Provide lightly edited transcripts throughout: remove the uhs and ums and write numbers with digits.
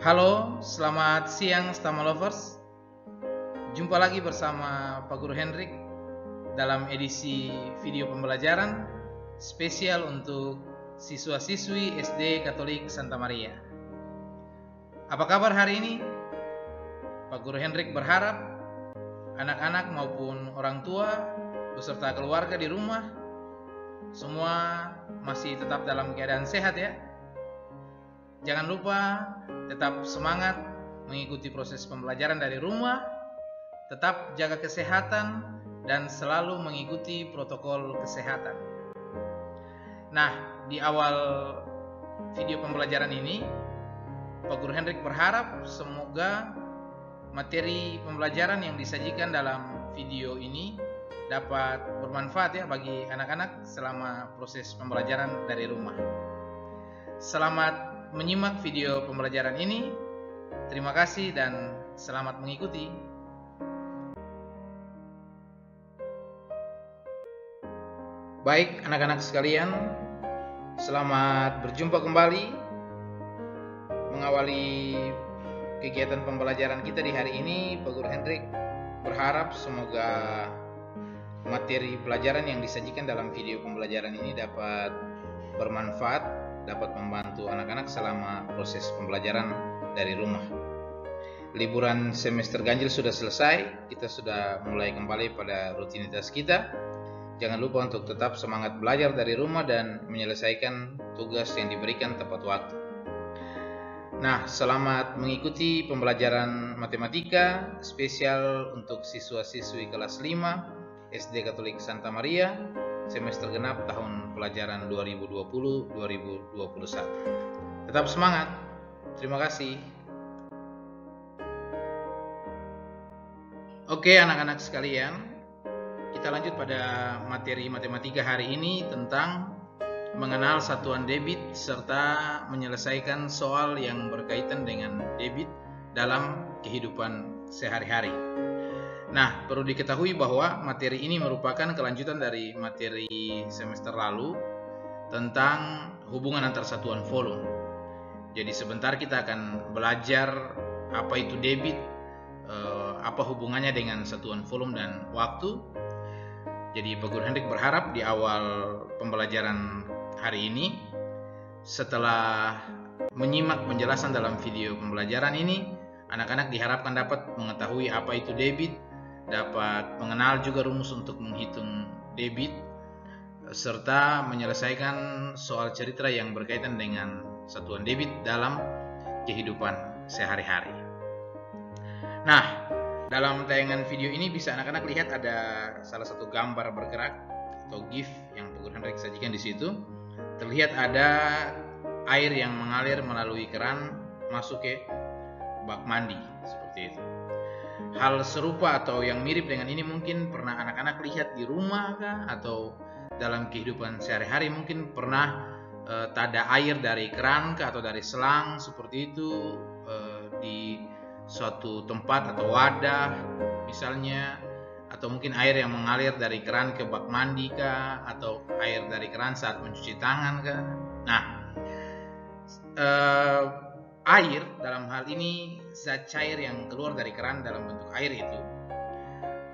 Halo, selamat siang Stama Lovers. Jumpa lagi bersama Pak Guru Hendrik dalam edisi video pembelajaran spesial untuk siswa-siswi SD Katolik Santa Maria. Apa kabar hari ini? Pak Guru Hendrik berharap anak-anak maupun orang tua beserta keluarga di rumah semua masih tetap dalam keadaan sehat ya. Jangan lupa tetap semangat mengikuti proses pembelajaran dari rumah, tetap jaga kesehatan dan selalu mengikuti protokol kesehatan. Nah, di awal video pembelajaran ini, Pak Guru Hendrik berharap semoga materi pembelajaran yang disajikan dalam video ini dapat bermanfaat ya bagi anak-anak selama proses pembelajaran dari rumah. Selamat menyimak video pembelajaran ini. Terima kasih dan selamat mengikuti. Baik anak-anak sekalian, selamat berjumpa kembali mengawali kegiatan pembelajaran kita di hari ini. Pak Guru Hendrik berharap semoga materi pelajaran yang disajikan dalam video pembelajaran ini dapat bermanfaat, dapat membantu anak-anak selama proses pembelajaran dari rumah. Liburan semester ganjil sudah selesai, kita sudah mulai kembali pada rutinitas kita. Jangan lupa untuk tetap semangat belajar dari rumah dan menyelesaikan tugas yang diberikan tepat waktu. Nah, selamat mengikuti pembelajaran matematika spesial untuk siswa-siswi kelas 5 SD Katolik Santa Maria semester genap tahun pelajaran 2020-2021. Tetap semangat. Terima kasih. Oke anak-anak sekalian, kita lanjut pada materi matematika hari ini tentang mengenal satuan debit serta menyelesaikan soal yang berkaitan dengan debit dalam kehidupan sehari-hari. Nah, perlu diketahui bahwa materi ini merupakan kelanjutan dari materi semester lalu tentang hubungan antar satuan volume. Jadi sebentar kita akan belajar apa itu debit, apa hubungannya dengan satuan volume dan waktu. Jadi Pak Guru Hendrik berharap di awal pembelajaran hari ini, setelah menyimak penjelasan dalam video pembelajaran ini, anak-anak diharapkan dapat mengetahui apa itu debit, dapat mengenal juga rumus untuk menghitung debit, serta menyelesaikan soal cerita yang berkaitan dengan satuan debit dalam kehidupan sehari-hari. Nah, dalam tayangan video ini bisa anak-anak lihat ada salah satu gambar bergerak atau GIF yang Pak Guru Hendrik sajikan di situ. Terlihat ada air yang mengalir melalui keran masuk ke bak mandi seperti itu. Hal serupa atau yang mirip dengan ini mungkin pernah anak-anak lihat di rumah kah? Atau dalam kehidupan sehari-hari mungkin pernah tada air dari keran kah? Atau dari selang seperti itu di suatu tempat atau wadah misalnya, atau mungkin air yang mengalir dari keran ke bak mandi kah? Atau air dari keran saat mencuci tangan kah? Nah, air dalam hal ini zat cair yang keluar dari keran dalam bentuk air itu,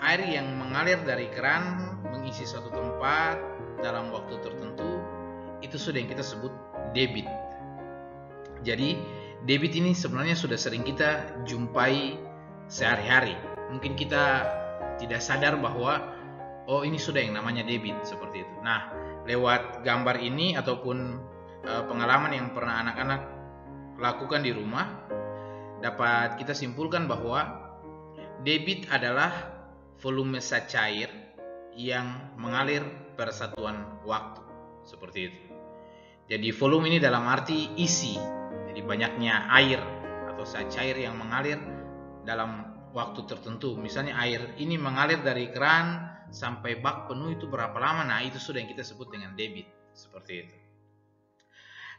air yang mengalir dari keran mengisi suatu tempat dalam waktu tertentu, itu sudah yang kita sebut debit. Jadi debit ini sebenarnya sudah sering kita jumpai sehari-hari. Mungkin kita tidak sadar bahwa oh ini sudah yang namanya debit seperti itu. Nah, lewat gambar ini ataupun pengalaman yang pernah anak-anak lakukan di rumah, dapat kita simpulkan bahwa debit adalah volume zat cair yang mengalir pada satuan waktu seperti itu. Jadi volume ini dalam arti isi, jadi banyaknya air atau zat cair yang mengalir dalam waktu tertentu. Misalnya air ini mengalir dari keran sampai bak penuh itu berapa lama? Nah, itu sudah yang kita sebut dengan debit seperti itu.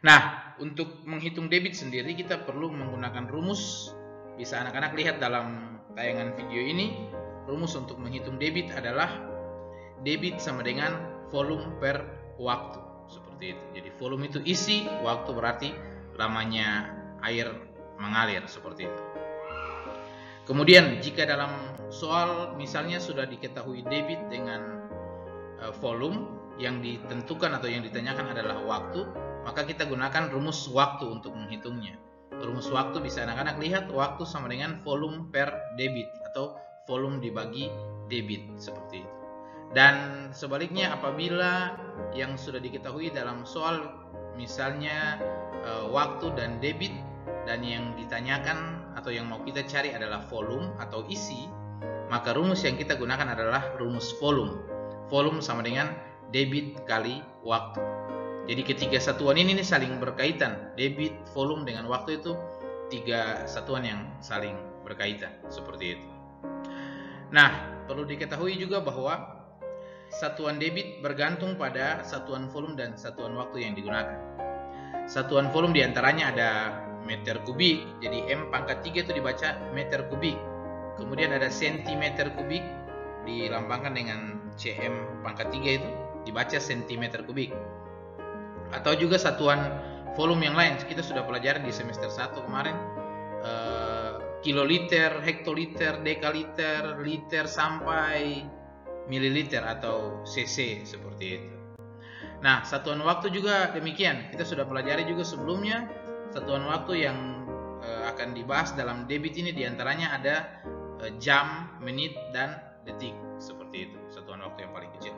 Nah, untuk menghitung debit sendiri kita perlu menggunakan rumus. Bisa anak-anak lihat dalam tayangan video ini. Rumus untuk menghitung debit adalah debit sama dengan volume per waktu seperti itu. Jadi volume itu isi, waktu berarti lamanya air mengalir seperti itu. Kemudian jika dalam soal misalnya sudah diketahui debit dengan volume, yang ditentukan atau yang ditanyakan adalah waktu, maka kita gunakan rumus waktu untuk menghitungnya. Rumus waktu bisa anak-anak lihat, waktu sama dengan volume per debit atau volume dibagi debit seperti itu. Dan sebaliknya apabila yang sudah diketahui dalam soal misalnya waktu dan debit, dan yang ditanyakan atau yang mau kita cari adalah volume atau isi, maka rumus yang kita gunakan adalah rumus volume. Volume sama dengan debit kali waktu. Jadi ketiga satuan ini saling berkaitan. Debit, volume dengan waktu itu tiga satuan yang saling berkaitan seperti itu. Nah, perlu diketahui juga bahwa satuan debit bergantung pada satuan volume dan satuan waktu yang digunakan. Satuan volume diantaranya ada meter kubik, jadi M pangkat 3 itu dibaca meter kubik. Kemudian ada sentimeter kubik, dilambangkan dengan cm pangkat 3 itu dibaca sentimeter kubik. Atau juga satuan volume yang lain, kita sudah pelajari di semester 1 kemarin, kiloliter, hektoliter, dekaliter, liter sampai mililiter atau cc seperti itu. Nah, satuan waktu juga demikian, kita sudah pelajari juga sebelumnya. Satuan waktu yang akan dibahas dalam debit ini diantaranya ada jam, menit, dan detik seperti itu, satuan waktu yang paling kecil.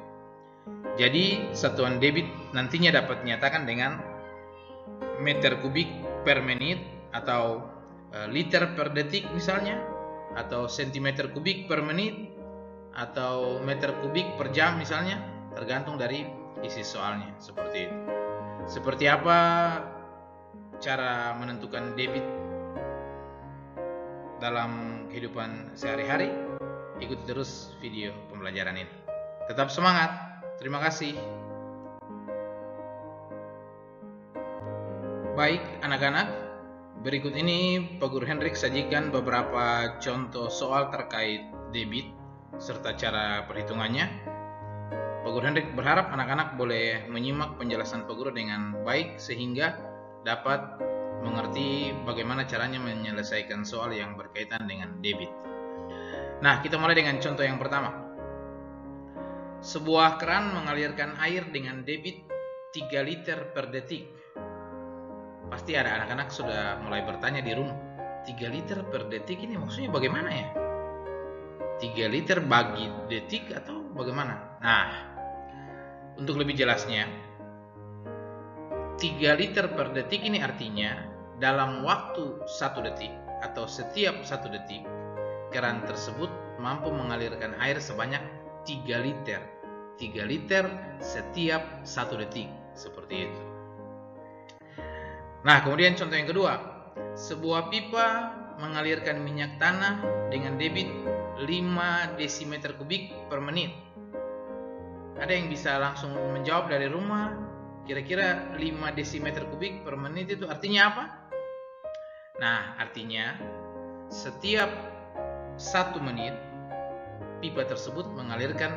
Jadi satuan debit nantinya dapat dinyatakan dengan meter kubik per menit, atau liter per detik misalnya, atau sentimeter kubik per menit, atau meter kubik per jam misalnya, tergantung dari isi soalnya seperti itu. Seperti apa cara menentukan debit dalam kehidupan sehari-hari? Ikuti terus video pembelajaran ini. Tetap semangat. Terima kasih. Baik anak-anak, berikut ini Pak Guru Hendrik sajikan beberapa contoh soal terkait debit serta cara perhitungannya. Pak Guru Hendrik berharap anak-anak boleh menyimak penjelasan Pak Guru dengan baik sehingga dapat mengerti bagaimana caranya menyelesaikan soal yang berkaitan dengan debit. Nah, kita mulai dengan contoh yang pertama. Sebuah keran mengalirkan air dengan debit 3 liter per detik. Pasti ada anak-anak sudah mulai bertanya di rumah, 3 liter per detik ini maksudnya bagaimana ya? 3 liter bagi detik atau bagaimana? Nah, untuk lebih jelasnya, 3 liter per detik ini artinya dalam waktu 1 detik atau setiap 1 detik, keran tersebut mampu mengalirkan air sebanyak 3 liter. 3 liter setiap 1 detik, seperti itu. Nah, kemudian contoh yang kedua. Sebuah pipa mengalirkan minyak tanah dengan debit 5 desimeter kubik per menit. Ada yang bisa langsung menjawab dari rumah? Kira-kira 5 desimeter kubik per menit itu artinya apa? Nah, artinya setiap 1 menit pipa tersebut mengalirkan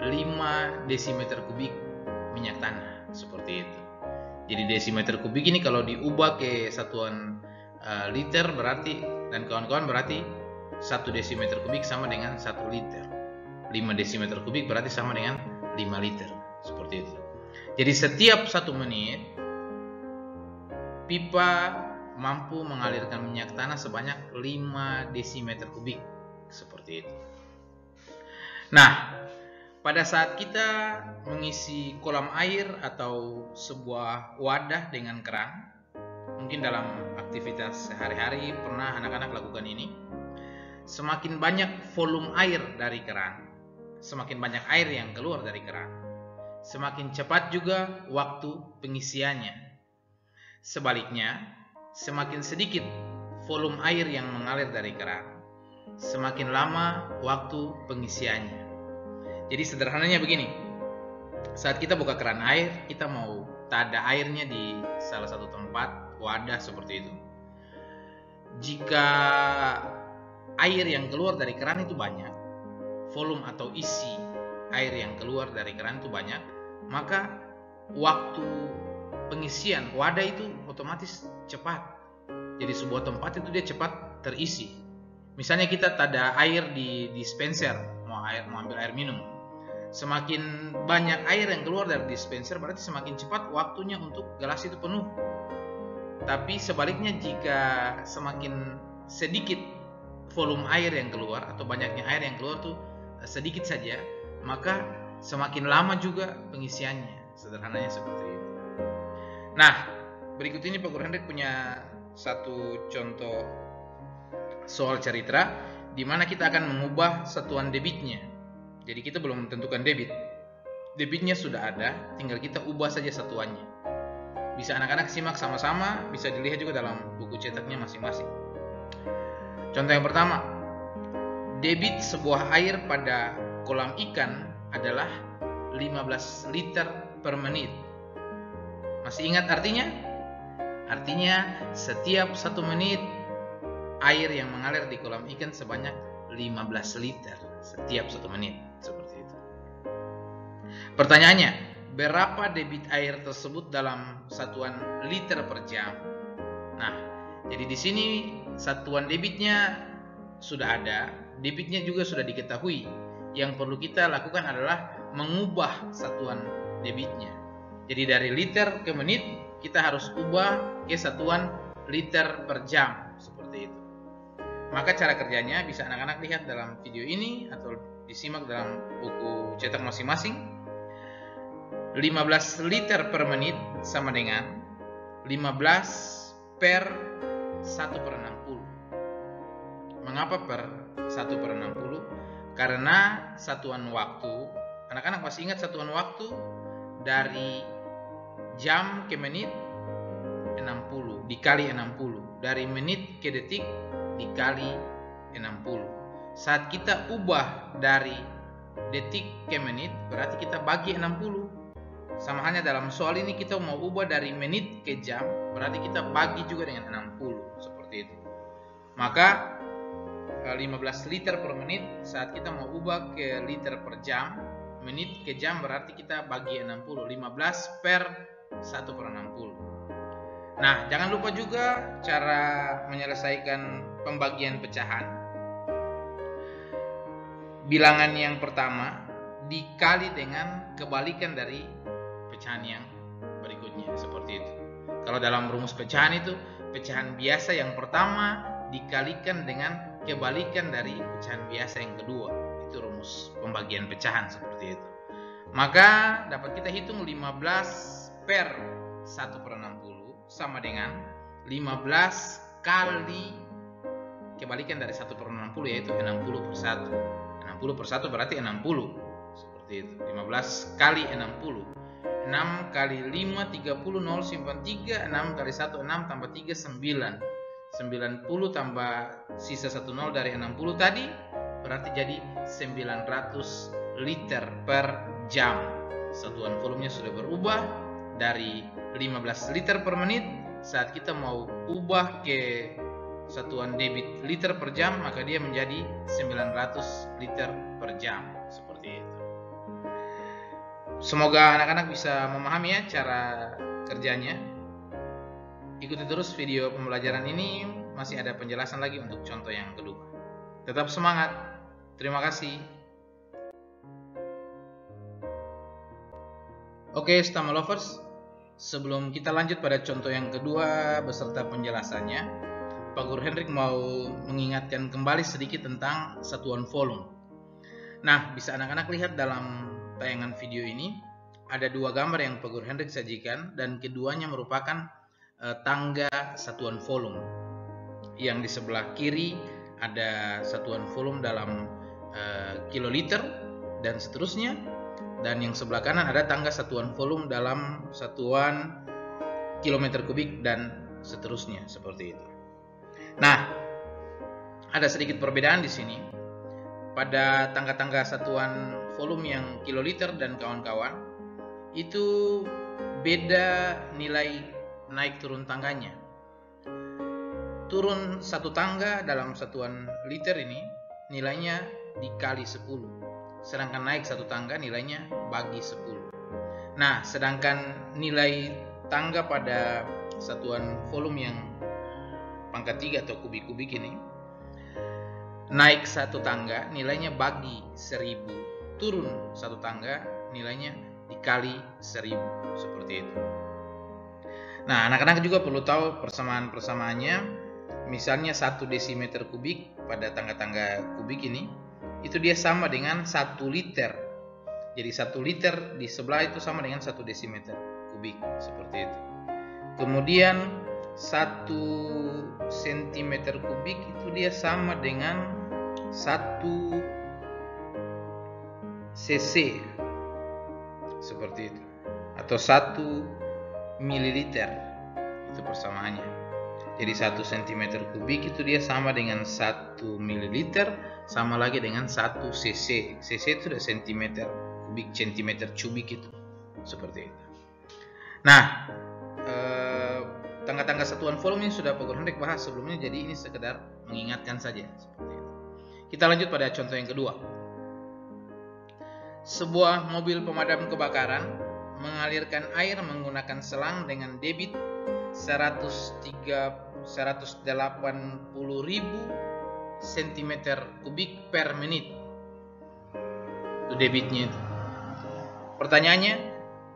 5 desimeter kubik minyak tanah, seperti itu. Jadi desimeter kubik ini kalau diubah ke satuan liter berarti, dan kawan-kawan, berarti 1 desimeter kubik sama dengan 1 liter. 5 desimeter kubik berarti sama dengan 5 liter, seperti itu. Jadi setiap 1 menit pipa mampu mengalirkan minyak tanah sebanyak 5 desimeter kubik, seperti itu. Nah, pada saat kita mengisi kolam air atau sebuah wadah dengan keran, mungkin dalam aktivitas sehari-hari pernah anak-anak lakukan ini. Semakin banyak volume air dari keran, semakin banyak air yang keluar dari keran, semakin cepat juga waktu pengisiannya. Sebaliknya, semakin sedikit volume air yang mengalir dari keran, semakin lama waktu pengisiannya. Jadi sederhananya begini, saat kita buka keran air, kita mau tak ada airnya di salah satu tempat, wadah seperti itu. Jika air yang keluar dari keran itu banyak, volume atau isi air yang keluar dari keran itu banyak, maka waktu pengisian wadah itu otomatis cepat. Jadi sebuah tempat itu dia cepat terisi. Misalnya kita tak ada air di dispenser, mau ambil air minum. Semakin banyak air yang keluar dari dispenser, berarti semakin cepat waktunya untuk gelas itu penuh. Tapi sebaliknya, jika semakin sedikit volume air yang keluar atau banyaknya air yang keluar tuh sedikit saja, maka semakin lama juga pengisiannya. Sederhananya seperti itu. Nah, berikut ini Pak Guru Hendrik punya satu contoh soal cerita di mana kita akan mengubah satuan debitnya. Jadi kita belum menentukan debit. Debitnya sudah ada, tinggal kita ubah saja satuannya. Bisa anak-anak simak sama-sama, bisa dilihat juga dalam buku cetaknya masing-masing. Contoh yang pertama, debit sebuah air pada kolam ikan adalah 15 liter per menit. Masih ingat artinya? Artinya setiap 1 menit air yang mengalir di kolam ikan sebanyak 15 liter setiap 1 menit, seperti itu. Pertanyaannya, berapa debit air tersebut dalam satuan liter per jam? Nah, jadi di sini satuan debitnya sudah ada, debitnya juga sudah diketahui. Yang perlu kita lakukan adalah mengubah satuan debitnya. Jadi dari liter ke menit kita harus ubah ke satuan liter per jam, seperti itu. Maka cara kerjanya bisa anak-anak lihat dalam video ini atau disimak dalam buku cetak masing-masing. 15 liter per menit sama dengan 15 per 1 per 60. Mengapa per 1 per 60? Karena satuan waktu, anak-anak masih ingat satuan waktu dari jam ke menit 60 dikali 60, dari menit ke detik dikali 60. Saat kita ubah dari detik ke menit, berarti kita bagi 60. Sama halnya dalam soal ini kita mau ubah dari menit ke jam, berarti kita bagi juga dengan 60, seperti itu. Maka 15 liter per menit, saat kita mau ubah ke liter per jam, menit ke jam, berarti kita bagi 60, 15 per 1 per 60. Nah, jangan lupa juga cara menyelesaikan pembagian pecahan. Bilangan yang pertama dikali dengan kebalikan dari pecahan yang berikutnya, seperti itu. Kalau dalam rumus pecahan itu, pecahan biasa yang pertama dikalikan dengan kebalikan dari pecahan biasa yang kedua. Itu rumus pembagian pecahan, seperti itu. Maka dapat kita hitung 15 per 1 per 60 sama dengan 15 kali kebalikan dari 1 per 60, yaitu 60 per 1. 60 per 1 berarti 60, seperti itu. 15 kali 60, 6 kali 5 30, 0 simpan 3, 6 kali 1 6 tambah 3 9, 90 tambah sisa 1 0 dari 60 tadi, berarti jadi 900 liter per jam. Satuan volumenya sudah berubah dari 15 liter per menit. Saat kita mau ubah ke satuan debit liter per jam, maka dia menjadi 900 liter per jam, seperti itu. Semoga anak-anak bisa memahami ya cara kerjanya. Ikuti terus video pembelajaran ini, masih ada penjelasan lagi untuk contoh yang kedua. Tetap semangat. Terima kasih. Oke, Stama Lovers, sebelum kita lanjut pada contoh yang kedua beserta penjelasannya, Pak Guru Hendrik mau mengingatkan kembali sedikit tentang satuan volume. Nah, bisa anak-anak lihat dalam tayangan video ini, ada dua gambar yang Pak Guru Hendrik sajikan, dan keduanya merupakan tangga satuan volume. Yang di sebelah kiri ada satuan volume dalam kiloliter dan seterusnya, dan yang sebelah kanan ada tangga satuan volume dalam satuan kilometer kubik dan seterusnya, seperti itu. Nah, ada sedikit perbedaan di sini. Pada tangga-tangga satuan volume yang kiloliter dan kawan-kawan, itu beda nilai naik turun tangganya. Turun satu tangga dalam satuan liter ini nilainya dikali 10. Sedangkan naik satu tangga nilainya bagi 10. Nah, sedangkan nilai tangga pada satuan volume yang pangkat 3 atau kubik-kubik ini, naik satu tangga nilainya bagi 1000, turun satu tangga nilainya dikali 1000, seperti itu. Nah, anak-anak juga perlu tahu persamaan-persamaannya. Misalnya 1 desimeter kubik pada tangga-tangga kubik ini, itu dia sama dengan 1 liter. Jadi 1 liter di sebelah itu sama dengan 1 desimeter kubik, seperti itu. Kemudian 1 sentimeter kubik itu dia sama dengan 1 cc, seperti itu, atau 1 mililiter, itu persamaannya. Jadi 1 cm kubik itu dia sama dengan 1 mililiter, sama lagi dengan 1 cc. Cc itu adalah sentimeter kubik, centimeter cubik itu, seperti itu. Nah, tangga-tangga satuan volume ini sudah Pak Guru Hendrik bahas sebelumnya, jadi ini sekedar mengingatkan saja, seperti itu. Kita lanjut pada contoh yang kedua. Sebuah mobil pemadam kebakaran mengalirkan air menggunakan selang dengan debit 180.000 cm kubik per menit. Itu debitnya itu. Pertanyaannya,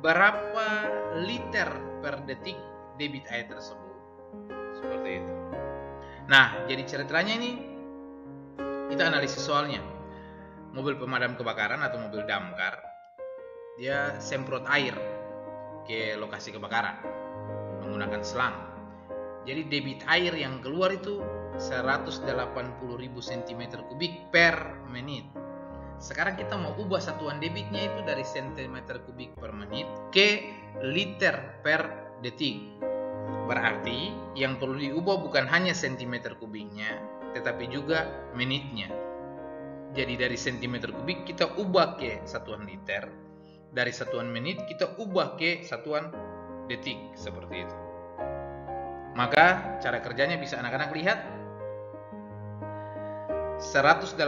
berapa liter per detik debit air tersebut? Seperti itu. Nah, jadi ceritanya ini kita analisis soalnya. Mobil pemadam kebakaran atau mobil damkar, dia semprot air ke lokasi kebakaran menggunakan selang. Jadi debit air yang keluar itu 180.000 cm kubik per menit. Sekarang kita mau ubah satuan debitnya itu dari cm kubik per menit ke liter per detik. Berarti yang perlu diubah bukan hanya cm kubiknya, tetapi juga menitnya. Jadi dari cm kubik kita ubah ke satuan liter, dari satuan menit kita ubah ke satuan detik, seperti itu. Maka cara kerjanya bisa anak-anak lihat. 180.000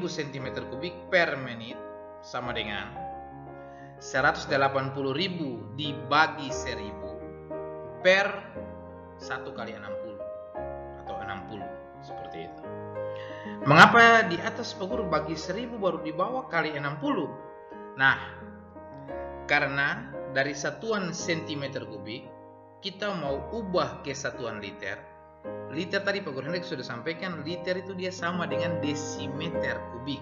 cm kubik per menit sama dengan 180.000 dibagi 1000 per 1 kali 60 atau 60, seperti itu. Mengapa di atas Pak Guru bagi 1000 baru di bawah kali 60? Nah, karena dari satuan centimeter kubik kita mau ubah ke satuan liter. Liter tadi Pak Guru Hendrik sudah sampaikan, liter itu dia sama dengan desimeter kubik.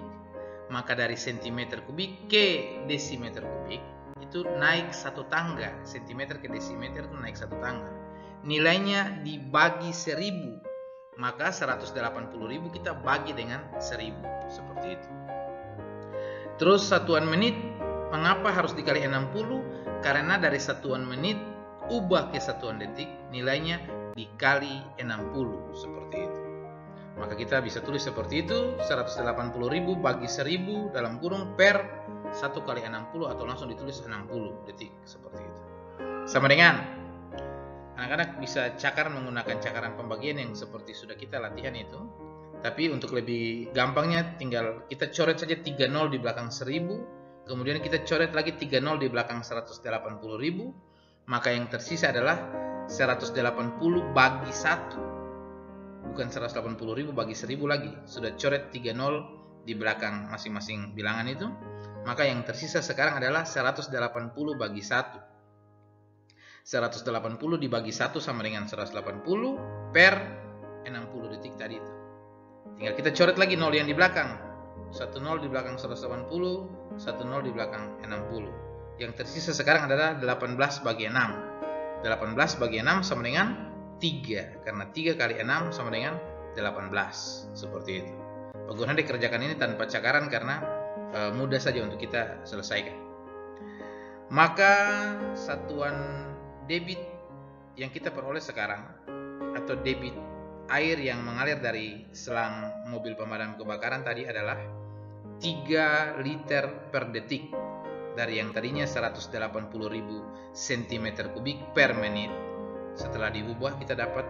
Maka dari sentimeter kubik ke desimeter kubik itu naik satu tangga. Sentimeter ke desimeter itu naik satu tangga. Nilainya dibagi 1000. Maka 180.000 kita bagi dengan 1000, seperti itu. Terus satuan menit, mengapa harus dikali 60? Karena dari satuan menit ubah ke satuan detik, nilainya dikali 60, seperti itu. Maka kita bisa tulis seperti itu, 180.000 bagi 1000 dalam kurung per 1 kali 60, atau langsung ditulis 60 detik, seperti itu. Sama dengan anak-anak bisa cakar menggunakan cakaran pembagian yang seperti sudah kita latihan itu. Tapi untuk lebih gampangnya tinggal kita coret saja 3 nol di belakang 1000, kemudian kita coret lagi 3 nol di belakang 180.000, maka yang tersisa adalah 180 bagi 1. Bukan 180.000 bagi 1000 lagi. Sudah coret 3 nol di belakang masing-masing bilangan itu, maka yang tersisa sekarang adalah 180 bagi 1. 180 dibagi 1 sama dengan 180 per 60 detik tadi itu. Tinggal kita coret lagi nol yang di belakang. 1 nol di belakang 180, 1 nol di belakang 60. Yang tersisa sekarang adalah 18 bagi 6. 18 bagi 6 sama dengan 3. Karena 3 kali 6 sama dengan 18. Seperti itu. Pak Guru Hendrik kerjakan ini tanpa cakaran karena mudah saja untuk kita selesaikan. Maka satuan debit yang kita peroleh sekarang, atau debit air yang mengalir dari selang mobil pemadam kebakaran tadi adalah 3 liter per detik. Dari yang tadinya 180.000 cm kubik per menit, setelah diubah kita dapat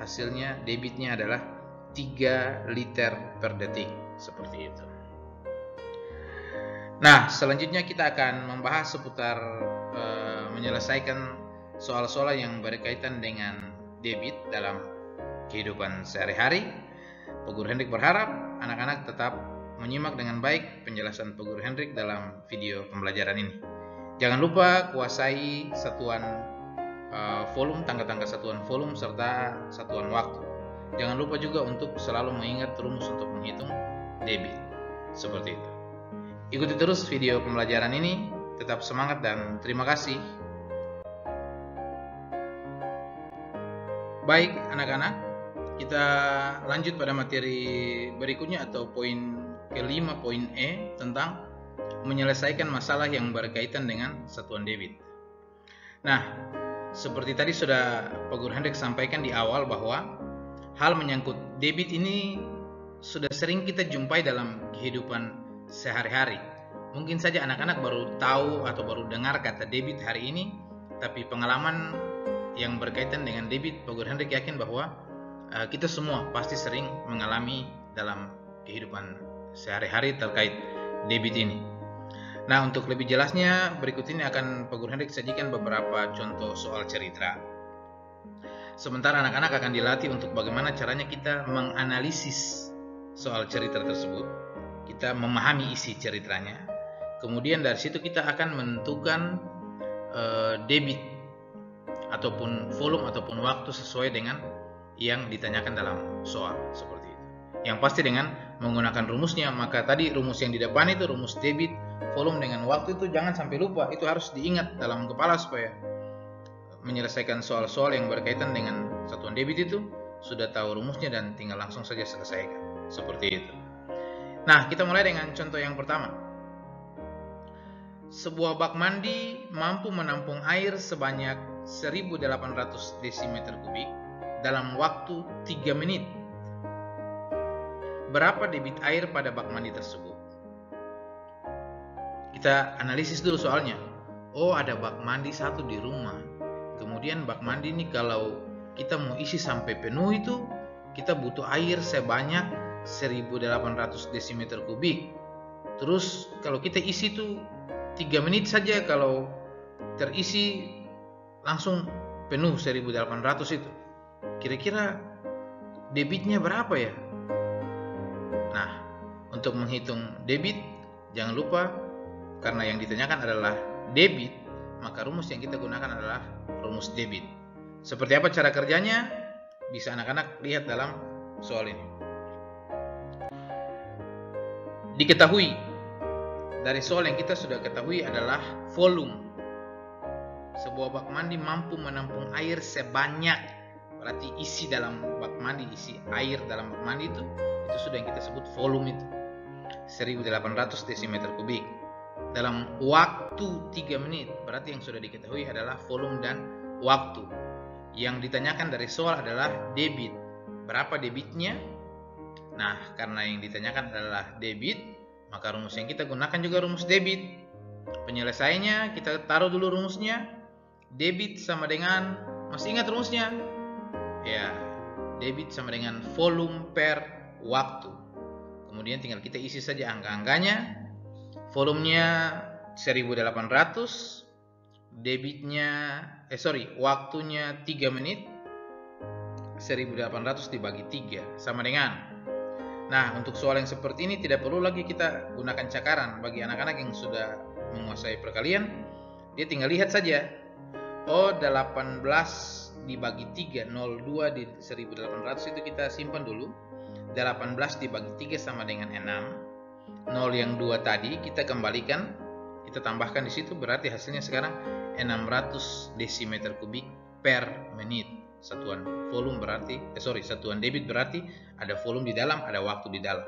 hasilnya debitnya adalah 3 liter per detik, seperti itu. Nah, selanjutnya kita akan membahas seputar menyelesaikan soal-soal yang berkaitan dengan debit dalam kehidupan sehari-hari. Pak Guru Hendrik berharap anak-anak tetap menyimak dengan baik penjelasan Pak Guru Hendrik dalam video pembelajaran ini. Jangan lupa kuasai satuan volume, tangga-tangga satuan volume serta satuan waktu. Jangan lupa juga untuk selalu mengingat rumus untuk menghitung debit. Seperti itu. Ikuti terus video pembelajaran ini. Tetap semangat dan terima kasih. Baik anak-anak, kita lanjut pada materi berikutnya atau poin kelima, poin E, tentang menyelesaikan masalah yang berkaitan dengan satuan debit. Nah, seperti tadi sudah Pak Guru Hendrik sampaikan di awal bahwa hal menyangkut debit ini sudah sering kita jumpai dalam kehidupan sehari-hari. Mungkin saja anak-anak baru tahu atau baru dengar kata debit hari ini, tapi pengalaman yang berkaitan dengan debit, Pak Guru Hendrik yakin bahwa kita semua pasti sering mengalami dalam kehidupan sehari-hari terkait debit ini. Nah, untuk lebih jelasnya, berikut ini akan Pak Guru Hendrik sajikan beberapa contoh soal cerita. Sementara anak-anak akan dilatih untuk bagaimana caranya kita menganalisis soal cerita tersebut. Kita memahami isi ceritanya. Kemudian dari situ kita akan menentukan debit ataupun volume ataupun waktu sesuai dengan yang ditanyakan dalam soal seperti itu. Yang pasti dengan menggunakan rumusnya. Maka tadi rumus yang di depan itu rumus debit, volume dengan waktu itu jangan sampai lupa. Itu harus diingat dalam kepala supaya menyelesaikan soal-soal yang berkaitan dengan satuan debit itu sudah tahu rumusnya dan tinggal langsung saja selesaikan. Seperti itu. Nah, kita mulai dengan contoh yang pertama. Sebuah bak mandi mampu menampung air sebanyak 1800 desimeter kubik dalam waktu 3 menit. Berapa debit air pada bak mandi tersebut? Kita analisis dulu soalnya. Oh, ada bak mandi satu di rumah. Kemudian bak mandi ini kalau kita mau isi sampai penuh itu kita butuh air sebanyak 1800 desimeter kubik. Terus kalau kita isi itu 3 menit saja, kalau terisi langsung penuh 1800 itu. Kira-kira debitnya berapa ya? Nah, untuk menghitung debit jangan lupa karena yang ditanyakan adalah debit, maka rumus yang kita gunakan adalah rumus debit. Seperti apa cara kerjanya? Bisa anak-anak lihat dalam soal ini. Diketahui dari soal yang kita sudah ketahui adalah volume. Sebuah bak mandi mampu menampung air sebanyak, berarti isi dalam bak mandi, isi air dalam bak mandi itu sudah yang kita sebut volume itu 1800 desimeter kubik dalam waktu 3 menit. Berarti yang sudah diketahui adalah volume dan waktu. Yang ditanyakan dari soal adalah debit. Berapa debitnya? Nah, karena yang ditanyakan adalah debit, maka rumus yang kita gunakan juga rumus debit. Penyelesaiannya kita taruh dulu rumusnya. Debit sama dengan, masih ingat rumusnya? Ya, debit sama dengan volume per waktu. Kemudian tinggal kita isi saja angka-angkanya. Volumenya 1800, waktunya 3 menit. 1800 dibagi 3 sama dengan. Nah, untuk soal yang seperti ini tidak perlu lagi kita gunakan cakaran. Bagi anak-anak yang sudah menguasai perkalian, dia tinggal lihat saja. Oh, 18 dibagi 3, 02 di 1800 itu kita simpan dulu. 18 dibagi 3 sama dengan 6. 0 yang 2 tadi kita kembalikan, kita tambahkan di situ, berarti hasilnya sekarang 600 desimeter kubik per menit. Satuan volume berarti, satuan debit berarti ada volume di dalam, ada waktu di dalam.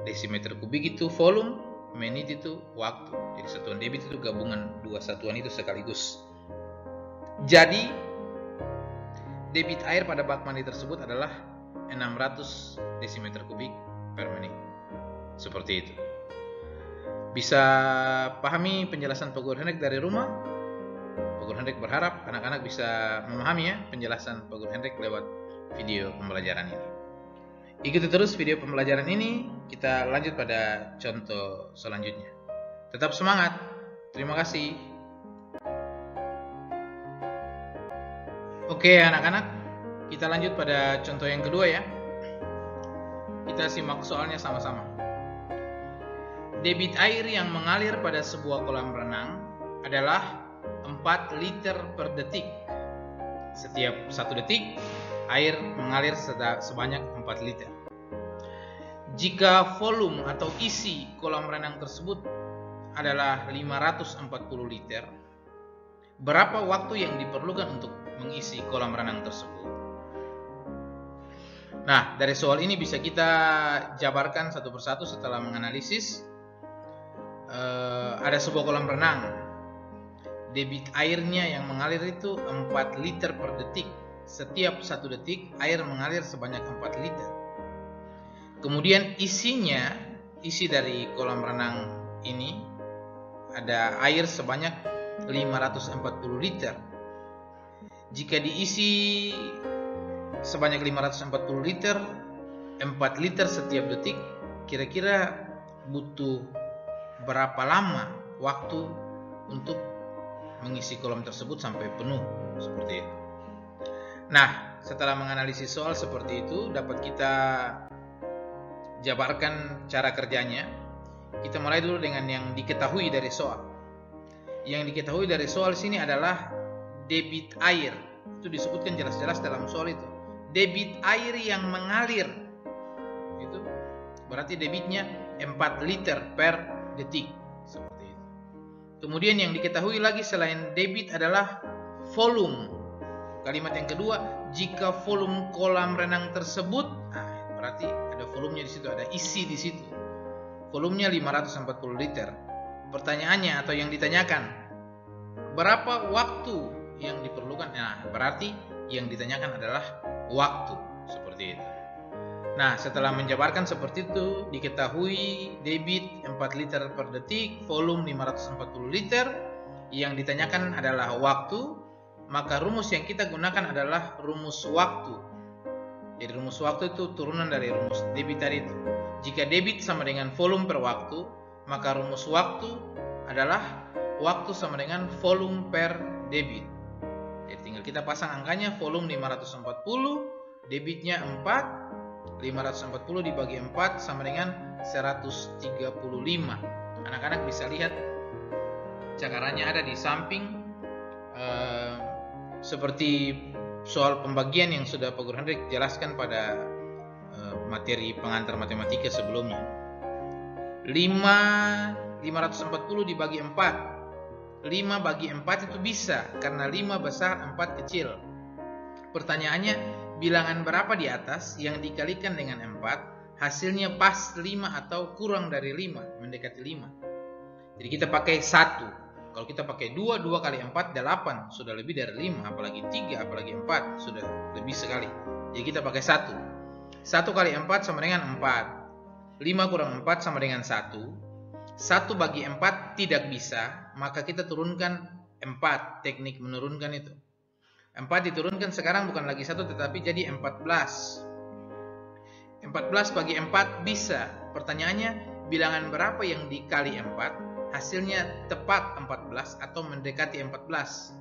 Desimeter kubik itu volume, menit itu waktu. Jadi satuan debit itu gabungan dua satuan itu sekaligus. Jadi debit air pada bak mandi tersebut adalah 600 desimeter kubik per menit. Seperti itu. Bisa pahami penjelasan Pak Guru Hendrik dari rumah? Pak Guru Hendrik berharap anak-anak bisa memahami ya penjelasan Pak Guru Hendrik lewat video pembelajaran ini. Ikuti terus video pembelajaran ini, kita lanjut pada contoh selanjutnya. Tetap semangat. Terima kasih. Oke anak-anak, Kita lanjut pada contoh yang kedua ya. Kita simak soalnya sama-sama. Debit air yang mengalir pada sebuah kolam renang adalah 4 liter per detik. Setiap 1 detik, air mengalir sebanyak 4 liter. Jika volume atau isi kolam renang tersebut adalah 540 liter, berapa waktu yang diperlukan untuk mengisi kolam renang tersebut? Nah, dari soal ini bisa kita jabarkan satu persatu setelah menganalisis. Ada sebuah kolam renang, debit airnya yang mengalir itu 4 liter per detik. Setiap 1 detik air mengalir sebanyak 4 liter. Kemudian isi dari kolam renang ini ada air sebanyak 540 liter. Jika diisi sebanyak 540 liter, 4 liter setiap detik, kira-kira butuh berapa lama waktu untuk mengisi kolam tersebut sampai penuh, seperti itu. Nah, setelah menganalisis soal seperti itu, dapat kita jabarkan cara kerjanya. Kita mulai dulu dengan yang diketahui dari soal. Yang diketahui dari soal sini adalah debit air. Itu disebutkan jelas-jelas dalam soal itu. Debit air yang mengalir itu berarti debitnya 4 liter per detik, seperti itu. Kemudian yang diketahui lagi selain debit adalah volume. Kalimat yang kedua, jika volume kolam renang tersebut, berarti ada volumenya di situ, ada isi di situ. Volumenya 540 liter. Pertanyaannya atau yang ditanyakan, berapa waktu yang diperlukan? Nah, berarti yang ditanyakan adalah waktu, seperti itu. Nah, setelah menjabarkan seperti itu, diketahui debit 4 liter per detik, volume 540 liter, yang ditanyakan adalah waktu, maka rumus yang kita gunakan adalah rumus waktu. Jadi rumus waktu itu turunan dari rumus debit tadi itu. Jika debit sama dengan volume per waktu, maka rumus waktu adalah waktu sama dengan volume per debit. Jadi tinggal kita pasang angkanya, volume 540, debitnya 4, 540 dibagi 4 sama dengan 135. Anak-anak bisa lihat cakarannya ada di samping, seperti soal pembagian yang sudah Pak Guru Hendrik jelaskan pada materi pengantar matematika sebelumnya. 540 dibagi 4. 5 bagi 4 itu bisa, karena 5 besar, 4 kecil. Pertanyaannya, bilangan berapa di atas yang dikalikan dengan 4, hasilnya pas 5 atau kurang dari 5, mendekati 5. Jadi kita pakai 1. Kalau kita pakai 2, 2 kali 4, 8. Sudah lebih dari 5, apalagi 3, apalagi 4, sudah lebih sekali. Jadi kita pakai 1. 1 kali 4 sama dengan 4. 5 kurang 4 sama dengan 1. 1 bagi 4 tidak bisa, maka kita turunkan 4, teknik menurunkan itu. 4 diturunkan sekarang bukan lagi 1 tetapi jadi 14. 14 bagi 4 bisa. Pertanyaannya, bilangan berapa yang dikali 4? Hasilnya tepat 14 atau mendekati 14.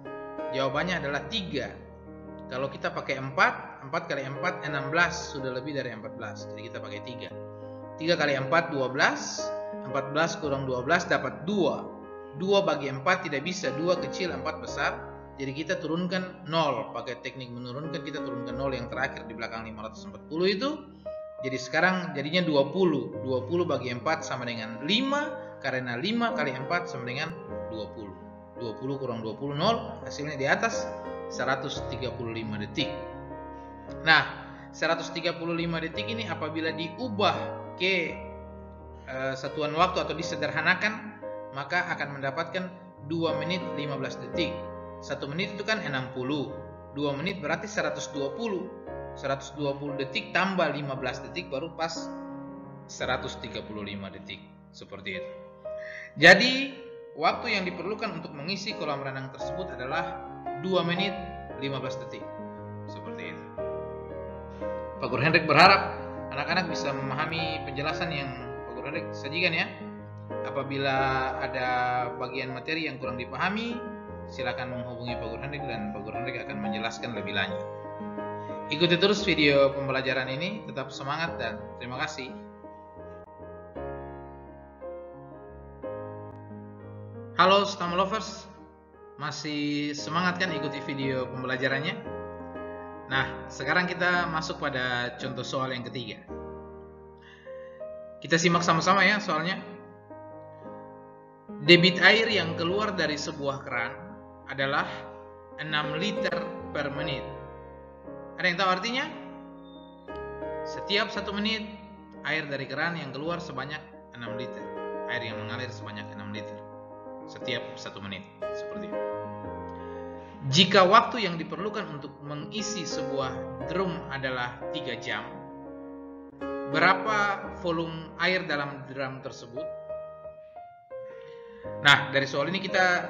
Jawabannya adalah 3. Kalau kita pakai 4, 4 kali 4 16, sudah lebih dari 14. Jadi kita pakai 3. 3 kali 4 12. 14 kurang 12 dapat 2. 2 bagi 4 tidak bisa, 2 kecil, 4 besar. Jadi kita turunkan 0. Pakai teknik menurunkan, kita turunkan 0 yang terakhir di belakang 540 itu. Jadi sekarang jadinya 20. 20 bagi 4 sama dengan 5, karena 5 kali 4 sama dengan 20. 20 kurang 20, 0. Hasilnya di atas 135 detik. Nah, 135 detik ini apabila diubah ke satuan waktu atau disederhanakan, maka akan mendapatkan 2 menit 15 detik. 1 menit itu kan 60. 2 menit berarti 120. 120 detik tambah 15 detik baru pas 135 detik. Seperti itu. Jadi, waktu yang diperlukan untuk mengisi kolam renang tersebut adalah 2 menit 15 detik. Seperti itu. Pak Guru Hendrik berharap anak-anak bisa memahami penjelasan yang Hendrik sajikan ya. Apabila ada bagian materi yang kurang dipahami, silakan menghubungi Pak Guru Hendrik dan Pak Guru Hendrik akan menjelaskan lebih lanjut. Ikuti terus video pembelajaran ini, tetap semangat dan terima kasih. Halo STAM Lovers, masih semangat kan ikuti video pembelajarannya? Nah, sekarang kita masuk pada contoh soal yang ketiga. Kita simak sama-sama ya soalnya. Debit air yang keluar dari sebuah keran adalah 6 liter per menit. Ada yang tahu artinya? Setiap 1 menit air dari keran yang keluar sebanyak 6 liter. Air yang mengalir sebanyak 6 liter setiap 1 menit, seperti itu. Jika waktu yang diperlukan untuk mengisi sebuah drum adalah 3 jam, berapa volume air dalam drum tersebut? Nah, dari soal ini kita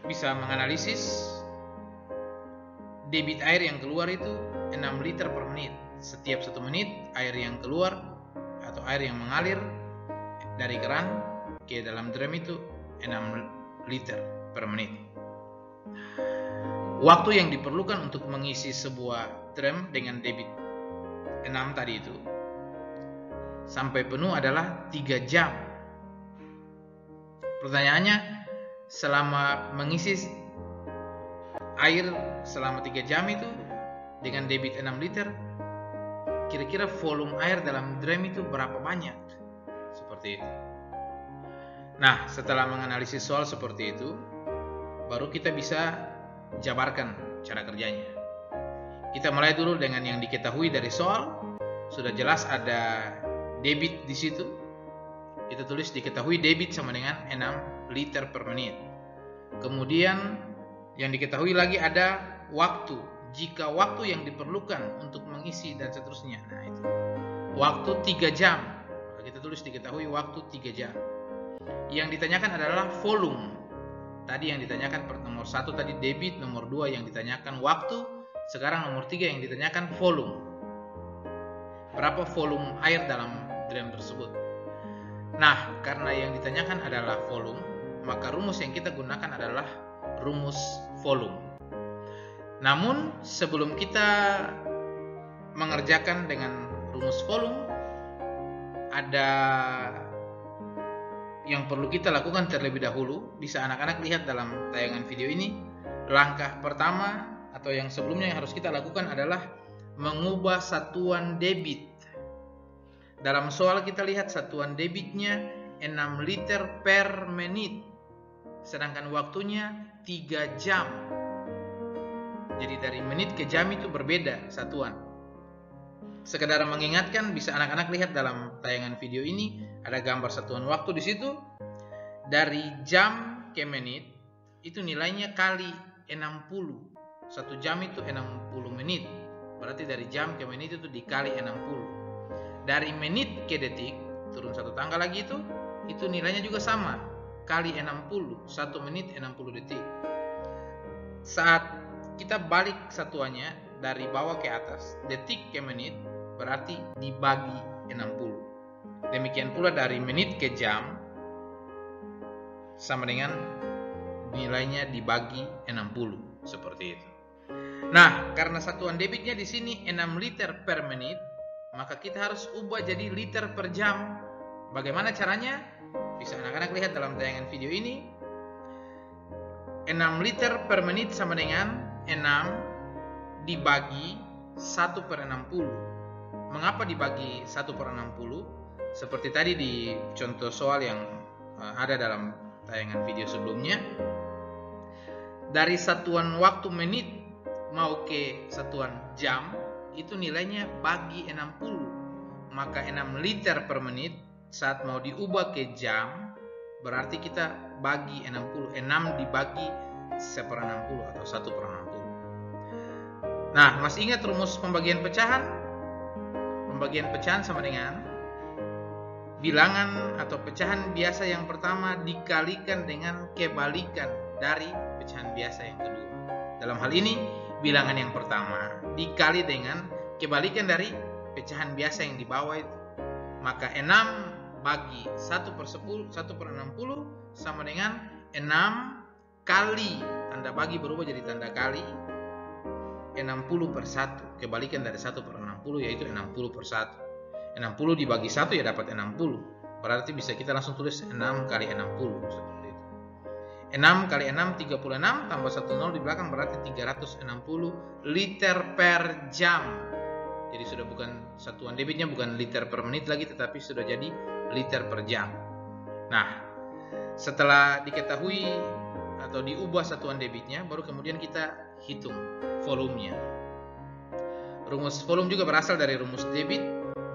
bisa menganalisis debit air yang keluar itu 6 liter per menit. Setiap 1 menit air yang keluar atau air yang mengalir dari keran ke dalam drum itu 6 liter per menit. Waktu yang diperlukan untuk mengisi sebuah drum dengan debit 6 tadi itu sampai penuh adalah 3 jam. Pertanyaannya, selama mengisi air selama 3 jam itu dengan debit 6 liter, kira-kira volume air dalam drum itu berapa banyak? Seperti itu. Nah, setelah menganalisis soal seperti itu, baru kita bisa jabarkan cara kerjanya. Kita mulai dulu dengan yang diketahui dari soal. Sudah jelas ada debit di situ. Kita tulis diketahui debit sama dengan 6 liter per menit. Kemudian yang diketahui lagi ada waktu. Jika waktu yang diperlukan untuk mengisi dan seterusnya. Nah, itu. Waktu 3 jam. Kita tulis diketahui waktu 3 jam. Yang ditanyakan adalah volume. Tadi yang ditanyakan nomor 1 tadi debit, nomor 2 yang ditanyakan waktu, sekarang nomor 3 yang ditanyakan volume. Berapa volume air dalam drum tersebut? Nah, karena yang ditanyakan adalah volume, maka rumus yang kita gunakan adalah rumus volume. Namun sebelum kita mengerjakan dengan rumus volume, ada yang perlu kita lakukan terlebih dahulu. Bisa anak-anak lihat dalam tayangan video ini. Langkah pertama atau yang sebelumnya yang harus kita lakukan adalah mengubah satuan debit. Dalam soal kita lihat satuan debitnya 6 liter per menit, sedangkan waktunya 3 jam. Jadi dari menit ke jam itu berbeda satuan. Sekedar mengingatkan, bisa anak-anak lihat dalam tayangan video ini ada gambar satuan waktu di situ. Dari jam ke menit itu nilainya kali 60. 1 jam itu 60 menit. Berarti dari jam ke menit itu dikali 60. Dari menit ke detik turun 1 tangga lagi itu nilainya juga sama, kali 60. 1 menit 60 detik. Saat kita balik satuannya dari bawah ke atas, detik ke menit, berarti dibagi 60. Demikian pula dari menit ke jam sama dengan nilainya dibagi 60, seperti itu. Nah, karena satuan debitnya di sini 6 liter per menit, maka kita harus ubah jadi liter per jam. Bagaimana caranya? Bisa anak-anak lihat dalam tayangan video ini. 6 liter per menit sama dengan 6 dibagi 1 per 60. Mengapa dibagi 1 per 60? Seperti tadi di contoh soal yang ada dalam tayangan video sebelumnya. Dari satuan waktu menit mau ke satuan jam, itu nilainya bagi 60. Maka 6 liter per menit saat mau diubah ke jam, berarti kita bagi 60. 6 dibagi 1 per 60 atau 1 per 60. Nah, masih ingat rumus pembagian pecahan? Pembagian pecahan sama dengan bilangan atau pecahan biasa yang pertama dikalikan dengan kebalikan dari pecahan biasa yang kedua. Dalam hal ini, bilangan yang pertama dikali dengan kebalikan dari pecahan biasa yang di bawah itu. Maka 6 bagi 1 per 10, 1 per 60 sama dengan 6 kali, tanda bagi berubah jadi tanda kali, 60/1. Kebalikan dari 1/60 yaitu 60/1. 60 dibagi 1 ya dapat 60. Berarti bisa kita langsung tulis 6 kali 60 seperti itu. 6 kali 6 36 tambah 1 0 di belakang berarti 360 liter per jam. Jadi sudah bukan satuan debitnya bukan liter per menit lagi tetapi sudah jadi liter per jam. Nah, setelah diketahui atau diubah satuan debitnya baru kemudian kita hitung volumenya. Rumus volume juga berasal dari rumus debit.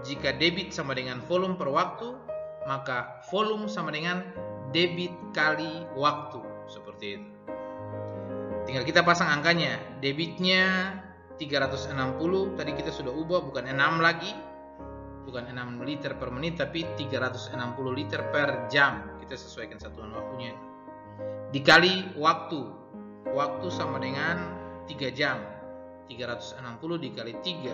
Jika debit sama dengan volume per waktu, maka volume sama dengan debit kali waktu. Seperti itu. Tinggal kita pasang angkanya. Debitnya 360, tadi kita sudah ubah bukan 6 lagi. Bukan 6 liter per menit, tapi 360 liter per jam. Kita sesuaikan satuan waktunya. Dikali waktu. Waktu sama dengan 3 jam. 360 dikali 3.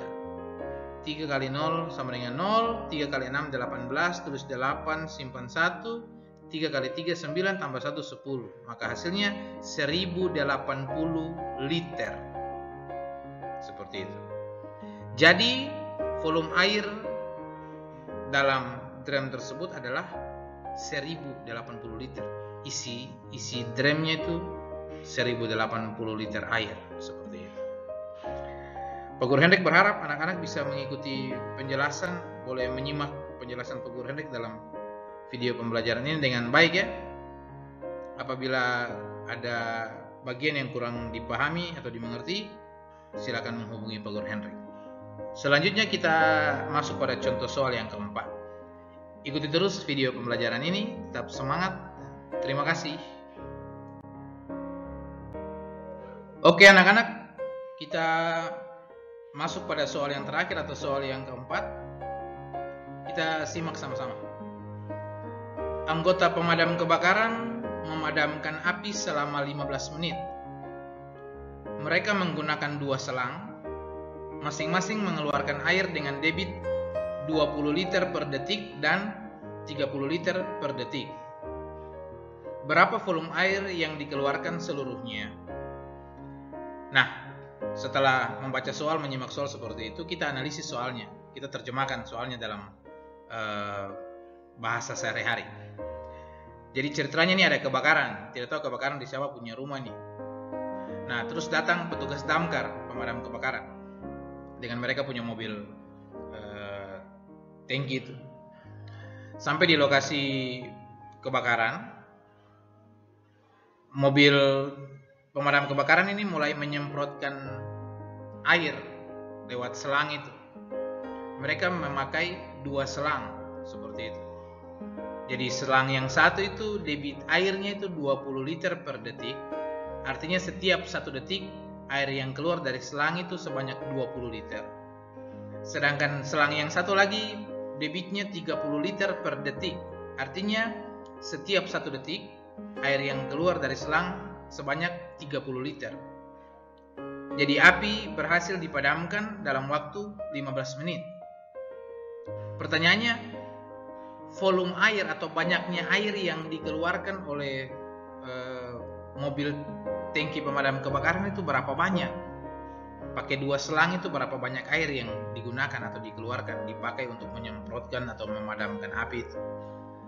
3 kali 0 sama dengan 0, 3 kali 6 18, tulis 8, simpan 1, 3 kali 3 9, tambah 1 10. Maka hasilnya 1080 liter. Seperti itu. Jadi volume air dalam drum tersebut adalah 1080 liter. Isi drumnya itu 1080 liter air. Seperti itu. Pak Guru Hendrik berharap anak-anak bisa mengikuti penjelasan, boleh menyimak penjelasan Pak Guru Hendrik dalam video pembelajaran ini dengan baik ya. Apabila ada bagian yang kurang dipahami atau dimengerti, silakan menghubungi Pak Guru Hendrik. Selanjutnya kita masuk pada contoh soal yang keempat. Ikuti terus video pembelajaran ini, tetap semangat. Terima kasih. Oke anak-anak, kita masuk pada soal yang terakhir atau soal yang keempat. Kita simak sama-sama. Anggota pemadam kebakaran memadamkan api selama 15 menit. Mereka menggunakan 2 selang, masing-masing mengeluarkan air dengan debit 20 liter per detik dan 30 liter per detik. Berapa volume air yang dikeluarkan seluruhnya? Nah, setelah membaca soal, menyimak soal seperti itu, kita analisis soalnya. Kita terjemahkan soalnya dalam bahasa sehari-hari. Jadi ceritanya ini ada kebakaran. Tidak tahu kebakaran di siapa punya rumah nih. Nah, terus datang petugas damkar, pemadam kebakaran. Dengan mereka punya mobil tangki itu. Sampai di lokasi kebakaran, mobil pemadam kebakaran ini mulai menyemprotkan air lewat selang itu. Mereka memakai 2 selang seperti itu. Jadi selang yang satu itu debit airnya itu 20 liter per detik. Artinya setiap 1 detik air yang keluar dari selang itu sebanyak 20 liter. Sedangkan selang yang satu lagi debitnya 30 liter per detik. Artinya setiap 1 detik air yang keluar dari selang sebanyak 30 liter. Jadi api berhasil dipadamkan dalam waktu 15 menit. Pertanyaannya, volume air atau banyaknya air yang dikeluarkan oleh mobil tangki pemadam kebakaran itu berapa banyak? Pakai 2 selang itu berapa banyak air yang digunakan atau dikeluarkan, dipakai untuk menyemprotkan atau memadamkan api itu?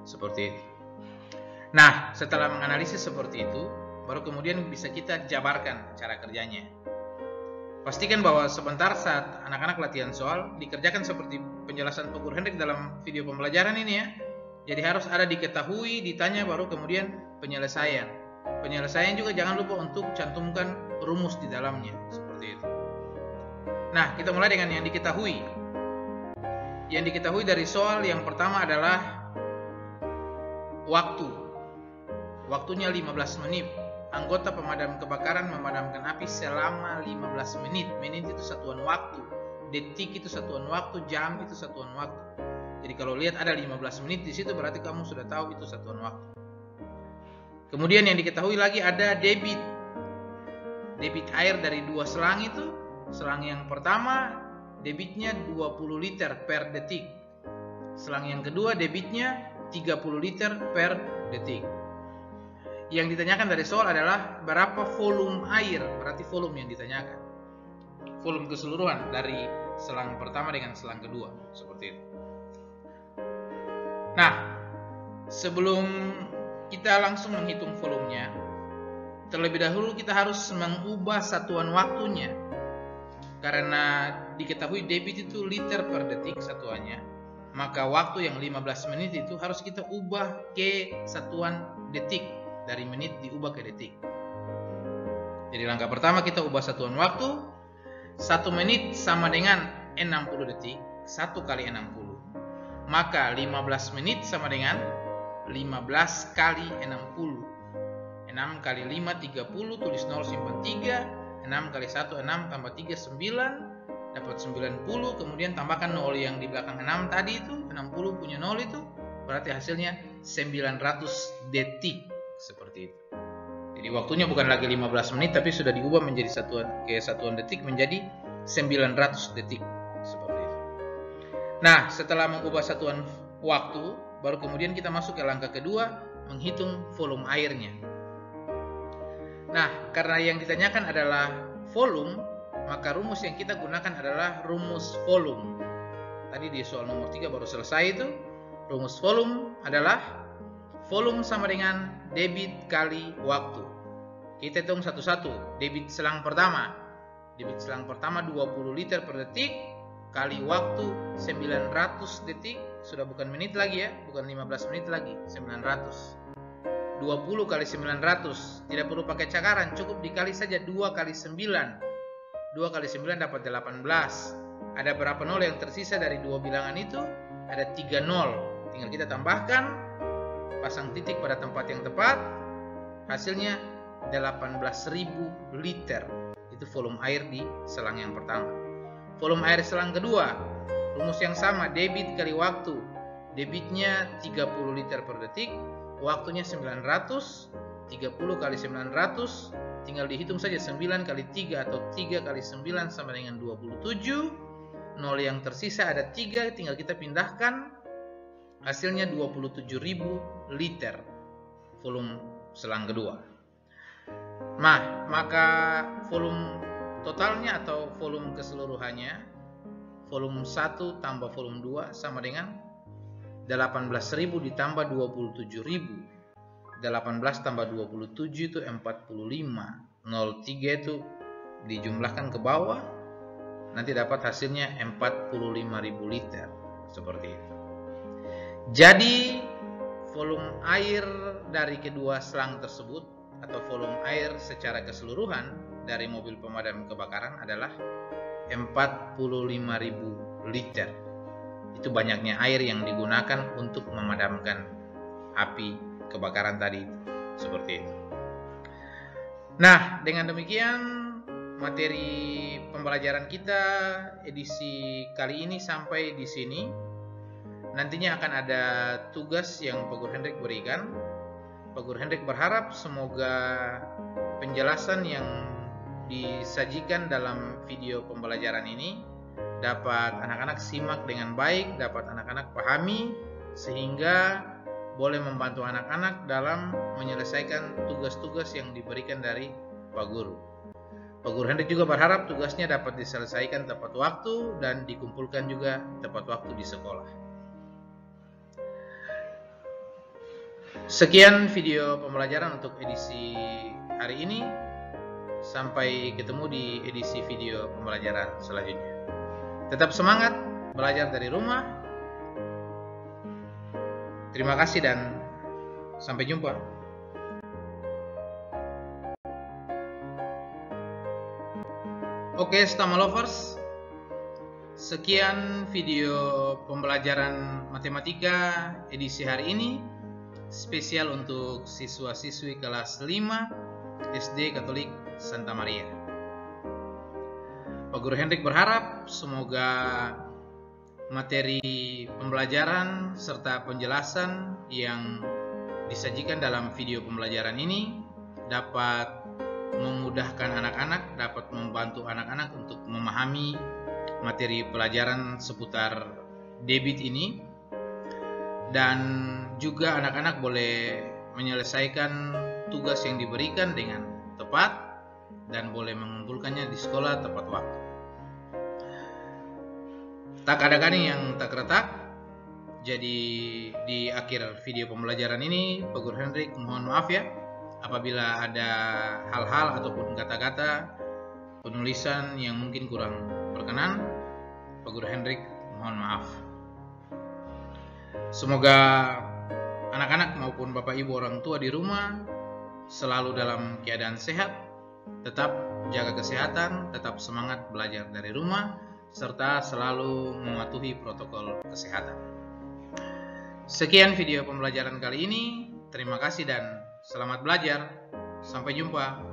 Seperti itu. Nah, setelah menganalisis seperti itu, baru kemudian bisa kita jabarkan cara kerjanya. Pastikan bahwa sebentar saat anak-anak latihan soal dikerjakan seperti penjelasan Pak Guru Hendrik dalam video pembelajaran ini ya. Jadi harus ada diketahui, ditanya, baru kemudian penyelesaian. Penyelesaian juga jangan lupa untuk cantumkan rumus di dalamnya, seperti itu. Nah, kita mulai dengan yang diketahui. Yang diketahui dari soal yang pertama adalah waktu. Waktunya 15 menit. Anggota pemadam kebakaran memadamkan api selama 15 menit. Menit itu satuan waktu. Detik itu satuan waktu. Jam itu satuan waktu. Jadi kalau lihat ada 15 menit di situ berarti kamu sudah tahu itu satuan waktu. Kemudian yang diketahui lagi ada debit. Debit air dari 2 selang itu. Selang yang pertama debitnya 20 liter per detik. Selang yang kedua debitnya 30 liter per detik. Yang ditanyakan dari soal adalah berapa volume air, berarti volume yang ditanyakan. volume keseluruhan dari selang pertama dengan selang kedua, seperti itu. Nah, sebelum kita langsung menghitung volumenya, terlebih dahulu kita harus mengubah satuan waktunya. Karena diketahui debit itu liter per detik satuannya, maka waktu yang 15 menit itu harus kita ubah ke satuan detik. Dari menit diubah ke detik. Jadi langkah pertama kita ubah satuan waktu. 1 menit sama dengan 60 detik. 1 kali 60. Maka 15 menit sama dengan 15 kali 60. 6 kali 5 30, tulis 0 simpan 3. 6 kali 1 6 tambah 3 9. Dapat 90. Kemudian tambahkan 0 yang di belakang 6 tadi itu. 60 punya 0 itu. Berarti hasilnya 900 detik. Seperti itu. Jadi waktunya bukan lagi 15 menit, tapi sudah diubah menjadi satuan detik menjadi 900 detik. Seperti itu. Nah, setelah mengubah satuan waktu, baru kemudian kita masuk ke langkah kedua, menghitung volume airnya. Nah, karena yang ditanyakan adalah volume, maka rumus yang kita gunakan adalah rumus volume. Tadi di soal nomor 3 baru selesai itu. Rumus volume adalah volume sama dengan debit kali waktu. Kita hitung satu-satu. Debit selang pertama. Debit selang pertama 20 liter per detik kali waktu 900 detik. Sudah bukan menit lagi ya, bukan 15 menit lagi, 900. 20 kali 900. Tidak perlu pakai cakaran, cukup dikali saja 2 kali 9. 2 kali 9 dapat 18. Ada berapa nol yang tersisa dari dua bilangan itu? Ada 3 nol. Tinggal kita tambahkan, pasang titik pada tempat yang tepat. Hasilnya 18.000 liter. Itu volume air di selang yang pertama. Volume air selang kedua, rumus yang sama, debit kali waktu. Debitnya 30 liter per detik, waktunya 900. 30 kali 900, tinggal dihitung saja 9 kali 3 atau 3 kali 9 sama dengan 27. Nol yang tersisa ada 3, tinggal kita pindahkan. Hasilnya 27.000 liter volume selang kedua. Nah, maka volume totalnya atau volume keseluruhannya, volume 1 tambah volume 2 sama dengan 18.000 ditambah 27.000. 18 tambah 27 itu 45. 03 itu dijumlahkan ke bawah, nanti dapat hasilnya 45.000 liter. Seperti itu. Jadi volume air dari kedua selang tersebut atau volume air secara keseluruhan dari mobil pemadam kebakaran adalah 45.000 liter. Itu banyaknya air yang digunakan untuk memadamkan api kebakaran tadi. Seperti itu. Nah, dengan demikian materi pembelajaran kita edisi kali ini sampai di sini. Nantinya akan ada tugas yang Pak Guru Hendrik berikan. Pak Guru Hendrik berharap semoga penjelasan yang disajikan dalam video pembelajaran ini dapat anak-anak simak dengan baik, dapat anak-anak pahami, sehingga boleh membantu anak-anak dalam menyelesaikan tugas-tugas yang diberikan dari Pak Guru. Pak Guru Hendrik juga berharap tugasnya dapat diselesaikan tepat waktu dan dikumpulkan juga tepat waktu di sekolah. Sekian video pembelajaran untuk edisi hari ini. Sampai ketemu di edisi video pembelajaran selanjutnya. Tetap semangat belajar dari rumah. Terima kasih dan sampai jumpa. Oke, Stama Lovers. Sekian video pembelajaran matematika edisi hari ini. Spesial untuk siswa-siswi kelas 5 SD Katolik Santa Maria. Pak Guru Hendrik berharap semoga materi pembelajaran serta penjelasan yang disajikan dalam video pembelajaran ini dapat memudahkan anak-anak, dapat membantu anak-anak untuk memahami materi pelajaran seputar debit ini, dan juga anak-anak boleh menyelesaikan tugas yang diberikan dengan tepat dan boleh mengumpulkannya di sekolah tepat waktu. Tak ada gani yang tak retak. Jadi di akhir video pembelajaran ini, Pak Guru Hendrik mohon maaf ya apabila ada hal-hal ataupun kata-kata penulisan yang mungkin kurang berkenan. Pak Guru Hendrik mohon maaf. Semoga anak-anak maupun Bapak Ibu orang tua di rumah selalu dalam keadaan sehat, tetap jaga kesehatan, tetap semangat belajar dari rumah, serta selalu mematuhi protokol kesehatan. Sekian video pembelajaran kali ini. Terima kasih dan selamat belajar. Sampai jumpa.